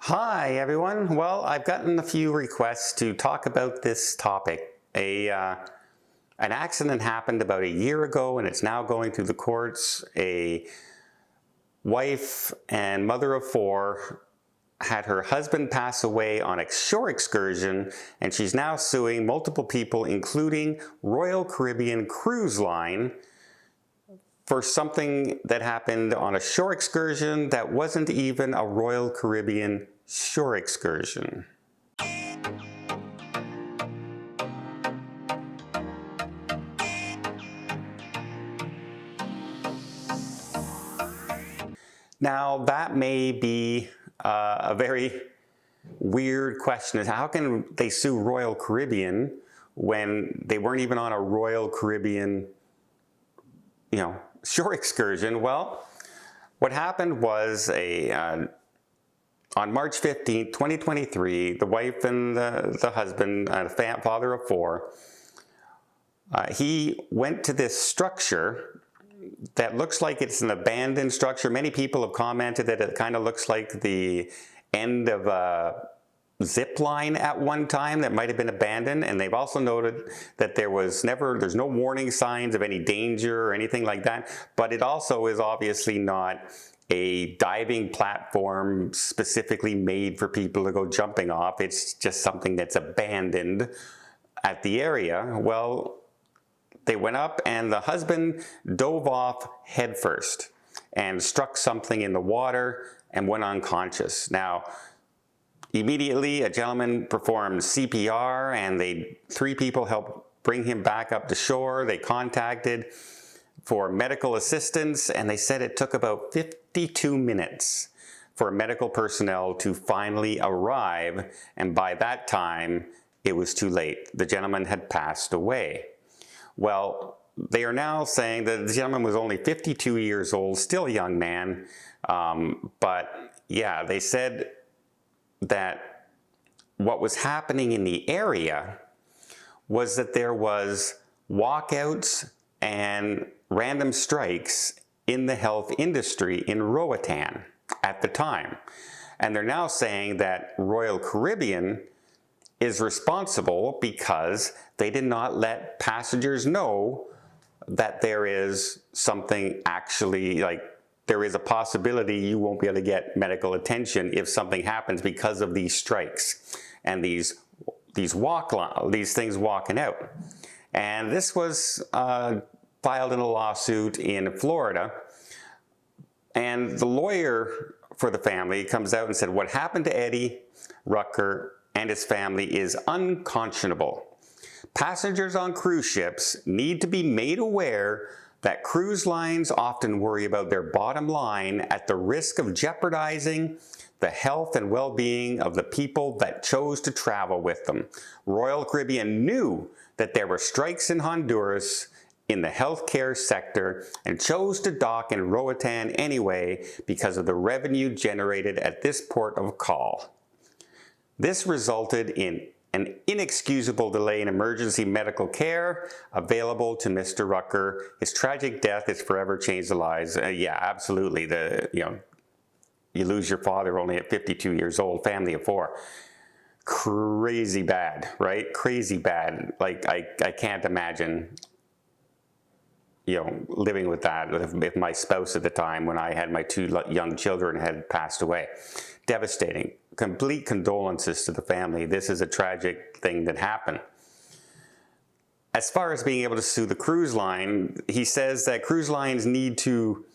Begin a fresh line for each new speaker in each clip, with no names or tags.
Hi everyone. Well, I've gotten a few requests to talk about this topic. An accident happened about a year ago and it's now going through the courts. A wife and mother of four had her husband pass away on a shore excursion, and she's now suing multiple people, including Royal Caribbean Cruise Line, for something that happened on a shore excursion that wasn't even a Royal Caribbean shore excursion. Now, that may be a very weird question. Is how can they sue Royal Caribbean when they weren't even on a Royal Caribbean, shore excursion? Well, what happened was on March 15th, 2023, the wife and the husband, father of four, he went to this structure that looks like it's an abandoned structure. Many people have commented that it kind of looks like the end of a zip line at one time that might have been abandoned, and they've also noted that there's no warning signs of any danger or anything like that, but it also is obviously not a diving platform specifically made for people to go jumping off. It's just something that's abandoned at the area. Well, they went up and the husband dove off headfirst and struck something in the water and went unconscious. Now, immediately a gentleman performed CPR and three people helped bring him back up to shore. They contacted for medical assistance, and they said it took about 52 minutes for medical personnel to finally arrive, and by that time it was too late. The gentleman had passed away. Well, they are now saying that the gentleman was only 52 years old, still a young man, but yeah, they said that what was happening in the area was that there was walkouts and random strikes in the health industry in Roatan at the time. And they're now saying that Royal Caribbean is responsible because they did not let passengers know that there is something actually, like there is a possibility you won't be able to get medical attention if something happens because of these strikes and these things walking out. And this was filed in a lawsuit in Florida, and the lawyer for the family comes out and said, what happened to Eddie Rucker and his family is unconscionable. Passengers on cruise ships need to be made aware that cruise lines often worry about their bottom line at the risk of jeopardizing the health and well-being of the people that chose to travel with them. Royal Caribbean knew that there were strikes in Honduras in the healthcare sector and chose to dock in Roatan anyway because of the revenue generated at this port of call. This resulted in an inexcusable delay in emergency medical care available to Mr. Rucker. His tragic death has forever changed the lives. Yeah, absolutely. You lose your father only at 52 years old, family of four. Crazy bad, right? Crazy bad. Like, I can't imagine living with that if my spouse at the time, when I had my two young children, had passed away. Devastating. Complete condolences to the family. This is a tragic thing that happened. As far as being able to sue the cruise line, he says that cruise lines need to,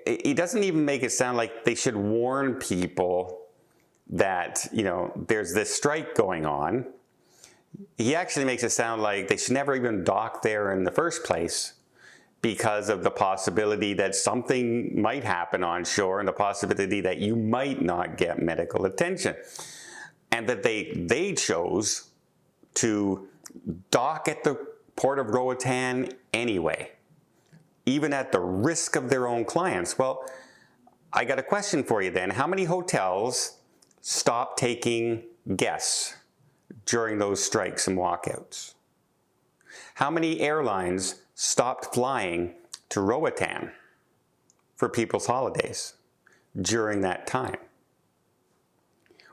he doesn't even make it sound like they should warn people that, there's this strike going on. He actually makes it sound like they should never even dock there in the first place because of the possibility that something might happen on shore and the possibility that you might not get medical attention. And that they chose to dock at the port of Roatan anyway, even at the risk of their own clients. Well, I got a question for you then. How many hotels stopped taking guests during those strikes and walkouts? How many airlines stopped flying to Roatan for people's holidays during that time?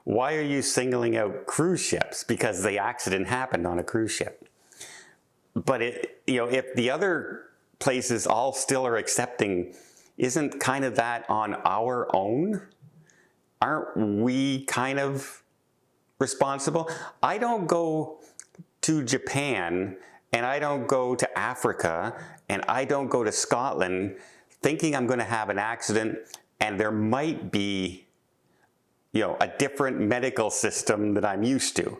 Why are you singling out cruise ships? Because the accident happened on a cruise ship. But if the other places all still are accepting, isn't kind of that on our own? Aren't we kind of responsible? I don't go to Japan and I don't go to Africa and I don't go to Scotland thinking I'm going to have an accident and there might be, a different medical system that I'm used to,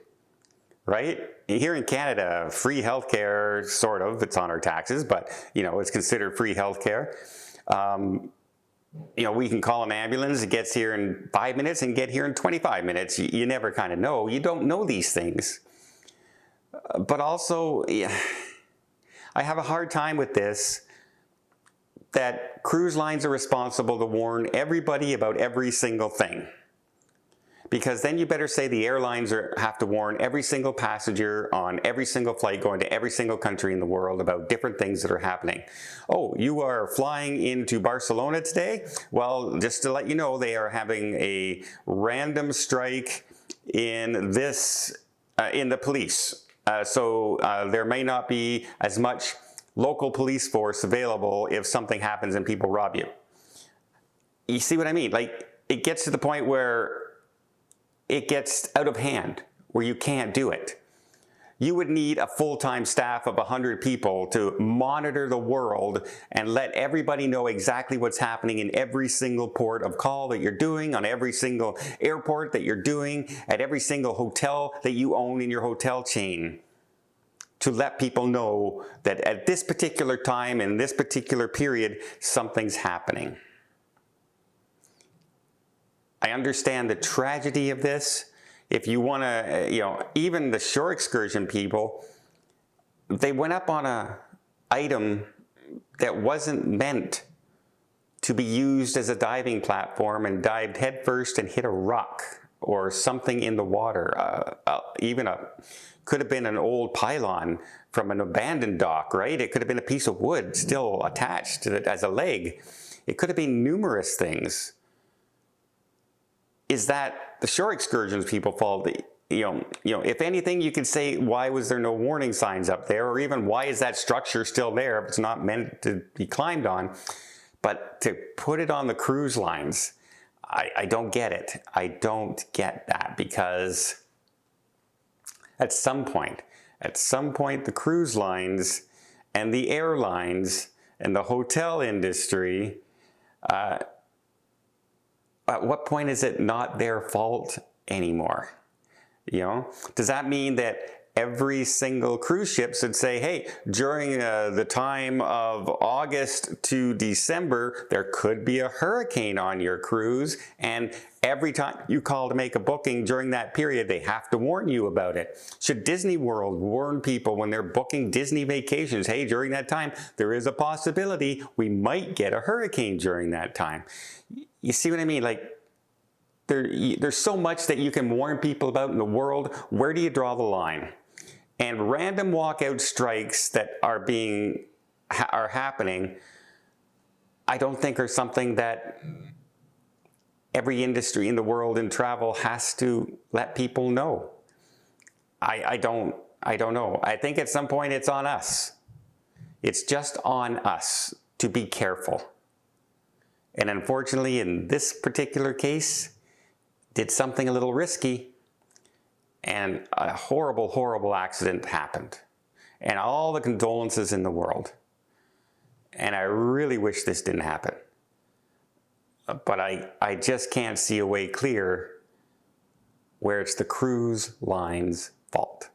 right? Here in Canada, free healthcare, sort of, it's on our taxes, but, it's considered free healthcare. We can call an ambulance, it gets here in 5 minutes and get here in 25 minutes. You never kind of know. You don't know these things. But also, I have a hard time with this, that cruise lines are responsible to warn everybody about every single thing. Because then you better say the airlines have to warn every single passenger on every single flight going to every single country in the world about different things that are happening. Oh, you are flying into Barcelona today? Well, just to let you know, they are having a random strike in the police. So there may not be as much local police force available if something happens and people rob you. You see what I mean? Like, it gets to the point where it gets out of hand, where you can't do it. You would need a full-time staff of 100 people to monitor the world and let everybody know exactly what's happening in every single port of call that you're doing, on every single airport that you're doing, at every single hotel that you own in your hotel chain, to let people know that at this particular time, in this particular period, something's happening. I understand the tragedy of this. If you want to, even the shore excursion people, they went up on an item that wasn't meant to be used as a diving platform and dived headfirst and hit a rock or something in the water. Could have been an old pylon from an abandoned dock, right? It could have been a piece of wood still attached to it as a leg. It could have been numerous things. Is that the shore excursions people fault? If anything, you could say, why was there no warning signs up there? Or even, why is that structure still there if it's not meant to be climbed on? But to put it on the cruise lines, I don't get it. I don't get that, because at some point, the cruise lines and the airlines and the hotel industry, at what point is it not their fault anymore? Does that mean that every single cruise ship should say, hey, during the time of August to December, there could be a hurricane on your cruise, and every time you call to make a booking during that period, they have to warn you about it? Should Disney World warn people when they're booking Disney vacations, hey, during that time, there is a possibility we might get a hurricane during that time? You see what I mean? Like, there's so much that you can warn people about in the world. Where do you draw the line? And random walkout strikes that are happening, I don't think are something that every industry in the world in travel has to let people know. I don't know. I think at some point it's on us. It's just on us to be careful. And unfortunately, in this particular case, did something a little risky, and a horrible, horrible accident happened. And all the condolences in the world. And I really wish this didn't happen. But I just can't see a way clear where it's the cruise line's fault.